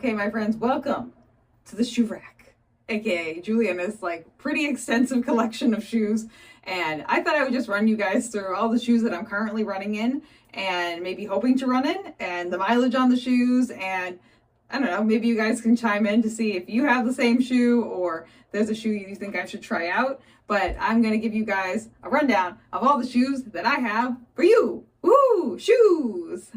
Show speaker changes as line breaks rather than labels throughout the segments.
Okay, my friends, welcome to the shoe rack, aka Juliana's pretty extensive collection of shoes. And I thought I would just run you guys through all the shoes that I'm currently running in and maybe hoping to run in, and the mileage on the shoes. And I don't know, maybe you guys can chime in to see if you have the same shoe or there's a shoe you think I should try out. But I'm going to give you guys a rundown of all the shoes that I have for you. Woo! Shoes!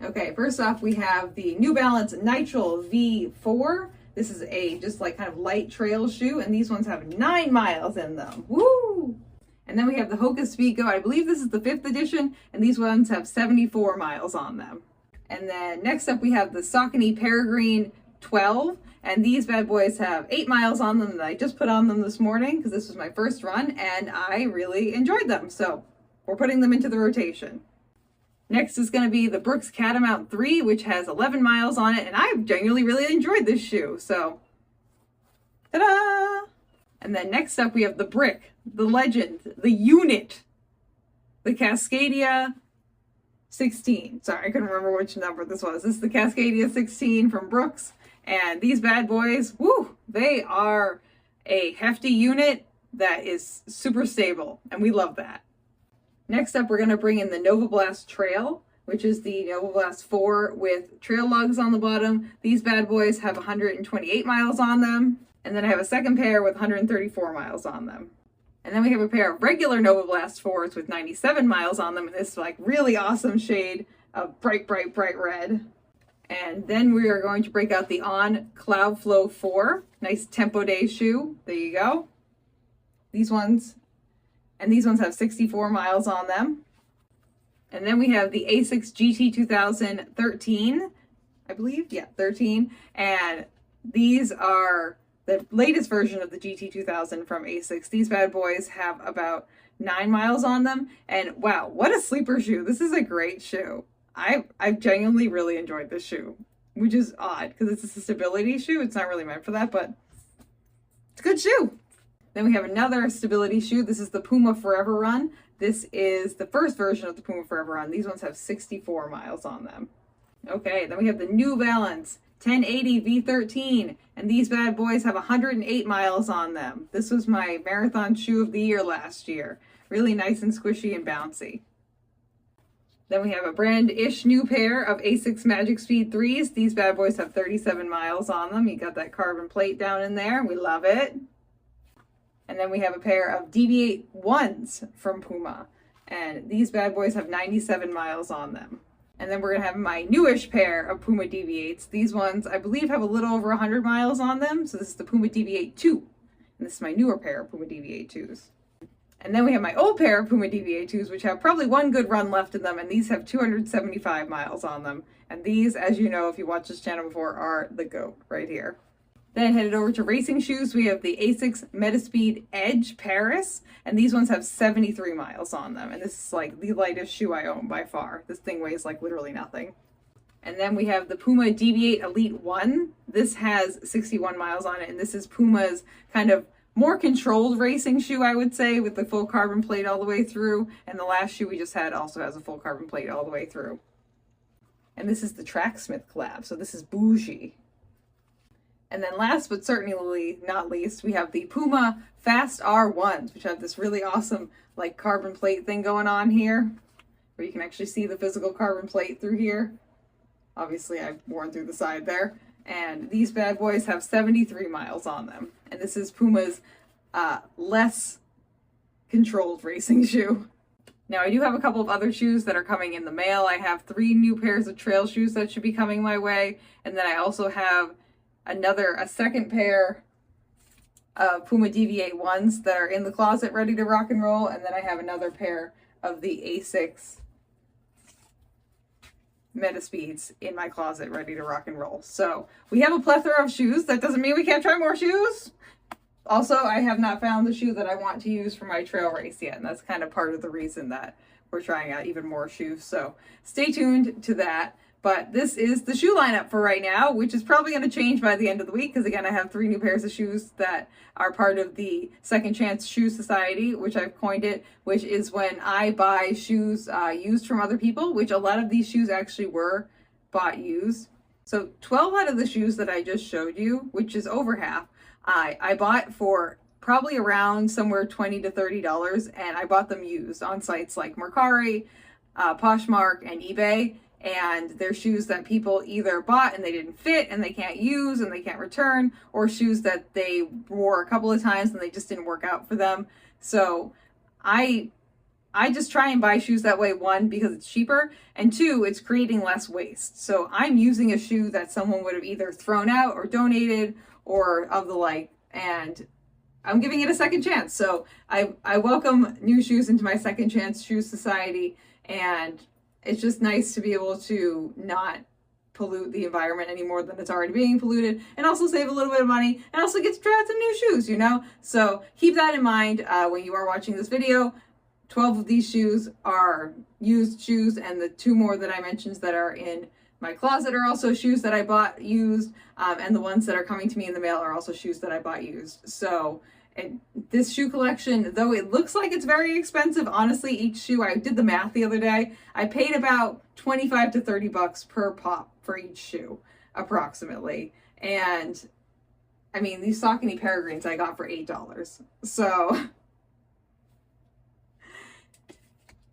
Okay, first off, we have the New Balance Nitrile V4. This is a just kind of light trail shoe, and these ones have 9 miles in them. Woo! And then we have the Hoka Speed Go. I believe this is the 5th edition, and these ones have 74 miles on them. And then next up, we have the Saucony Peregrine 12, and these bad boys have 8 miles on them that I just put on them this morning because this was my first run, and I really enjoyed them. So we're putting them into the rotation. Next is going to be the Brooks Catamount 3, which has 11 miles on it, and I've genuinely really enjoyed this shoe, so ta-da! And then next up we have the Brick, the Legend, the Unit, the Cascadia 16. Sorry, I couldn't remember which number this was. This is the Cascadia 16 from Brooks, and these bad boys, woo, they are a hefty unit that is super stable, and we love that. Next up, we're going to bring in the Nova Blast Trail, which is the Nova Blast 4 with trail lugs on the bottom. These bad boys have 128 miles on them. And then I have a second pair with 134 miles on them. And then we have a pair of regular Nova Blast 4s with 97 miles on them in this really awesome shade of bright, bright, bright red. And then we are going to break out the On Cloud Flow 4. Nice Tempo Day shoe. There you go. These ones have 64 miles on them. And then we have the Asics GT 2013, I believe. Yeah, 13. And these are the latest version of the GT 2000 from Asics. These bad boys have about 9 miles on them. And wow, what a sleeper shoe. This is a great shoe. I've genuinely really enjoyed this shoe, which is odd because it's a stability shoe. It's not really meant for that, but it's a good shoe. Then we have another stability shoe. This is the Puma Forever Run. This is the first version of the Puma Forever Run. These ones have 64 miles on them. Okay, then we have the New Balance 1080 V13, and these bad boys have 108 miles on them. This was my marathon shoe of the year last year. Really nice and squishy and bouncy. Then we have a brand-ish new pair of Asics Magic Speed 3s. These bad boys have 37 miles on them. You got that carbon plate down in there. We love it. And then we have a pair of DB8 1s from Puma. And these bad boys have 97 miles on them. And then we're going to have my newish pair of Puma DB8s. These ones, I believe, have a little over 100 miles on them. So this is the Puma DB8 2. And this is my newer pair of Puma DB8 2s. And then we have my old pair of Puma DB8 2s, which have probably one good run left in them. And these have 275 miles on them. And these, as you know, if you watched this channel before, are the GOAT right here. Then headed over to racing shoes, we have the Asics Metaspeed Edge Paris, and these ones have 73 miles on them. And this is the lightest shoe I own by far. This thing weighs literally nothing. And then we have the Puma DB8 Elite 1. This has 61 miles on it, and this is Puma's kind of more controlled racing shoe, I would say, with the full carbon plate all the way through. And the last shoe we just had also has a full carbon plate all the way through. And this is the Tracksmith collab, so this is bougie. And then last but certainly not least, we have the Puma Fast R1s, which have this really awesome carbon plate thing going on here, where you can actually see the physical carbon plate through here. Obviously, I've worn through the side there. And these bad boys have 73 miles on them. And this is Puma's less controlled racing shoe. Now, I do have a couple of other shoes that are coming in the mail. I have 3 new pairs of trail shoes that should be coming my way. And then I also have a second pair of Puma DB8 1s that are in the closet ready to rock and roll. And then I have another pair of the Asics Metaspeeds in my closet ready to rock and roll. So we have a plethora of shoes. That doesn't mean we can't try more shoes. Also, I have not found the shoe that I want to use for my trail race yet. And that's kind of part of the reason that we're trying out even more shoes. So stay tuned to that. But this is the shoe lineup for right now, which is probably going to change by the end of the week because, again, I have 3 new pairs of shoes that are part of the Second Chance Shoe Society, which I've coined it, which is when I buy shoes used from other people, which a lot of these shoes actually were bought used. So 12 out of the shoes that I just showed you, which is over half, I bought for probably around somewhere $20 to $30, and I bought them used on sites like Mercari, Poshmark, and eBay. And they're shoes that people either bought and they didn't fit and they can't use and they can't return, or shoes that they wore a couple of times and they just didn't work out for them. So I just try and buy shoes that way, one, because it's cheaper, and two, it's creating less waste. So I'm using a shoe that someone would have either thrown out or donated or of the like, and I'm giving it a second chance. So I welcome new shoes into my second chance shoe society, and it's just nice to be able to not pollute the environment any more than it's already being polluted, and also save a little bit of money, and also get to try out some new shoes, you know? So keep that in mind when you are watching this video. 12 of these shoes are used shoes, and the 2 more that I mentioned that are in my closet are also shoes that I bought used, and the ones that are coming to me in the mail are also shoes that I bought used. So this shoe collection, though it looks like it's very expensive, honestly, each shoe, I did the math the other day, I paid about 25 to 30 bucks per pop for each shoe, approximately. And I mean, these Saucony Peregrines I got for $8. So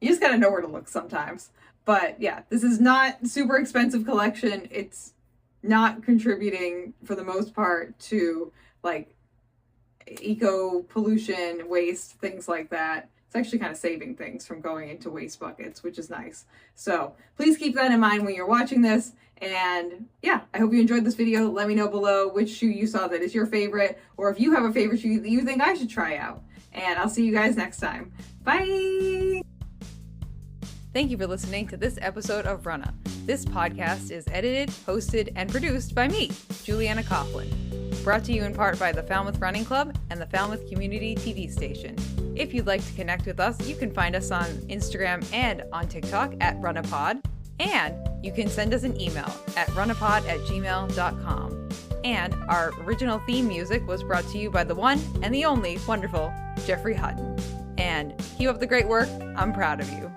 you just gotta know where to look sometimes. But yeah, this is not super expensive collection. It's not contributing for the most part to like eco pollution, waste, things like that. It's actually kind of saving things from going into waste buckets, which is nice. So please keep that in mind when you're watching this. And yeah, I hope you enjoyed this video. Let me know below which shoe you saw that is your favorite, or if you have a favorite shoe that you think I should try out. And I'll see you guys next time. Bye! Thank you for listening to this episode of Runnah. This podcast is edited, hosted, and produced by me, Juliana Coughlin. Brought to you in part by the Falmouth Running Club and the Falmouth Community TV station. If you'd like to connect with us, you can find us on Instagram and on TikTok at RunnahPod. And you can send us an email at runnahpod@gmail.com. And our original theme music was brought to you by the one and the only wonderful Jeffrey Hutton. And keep up the great work. I'm proud of you.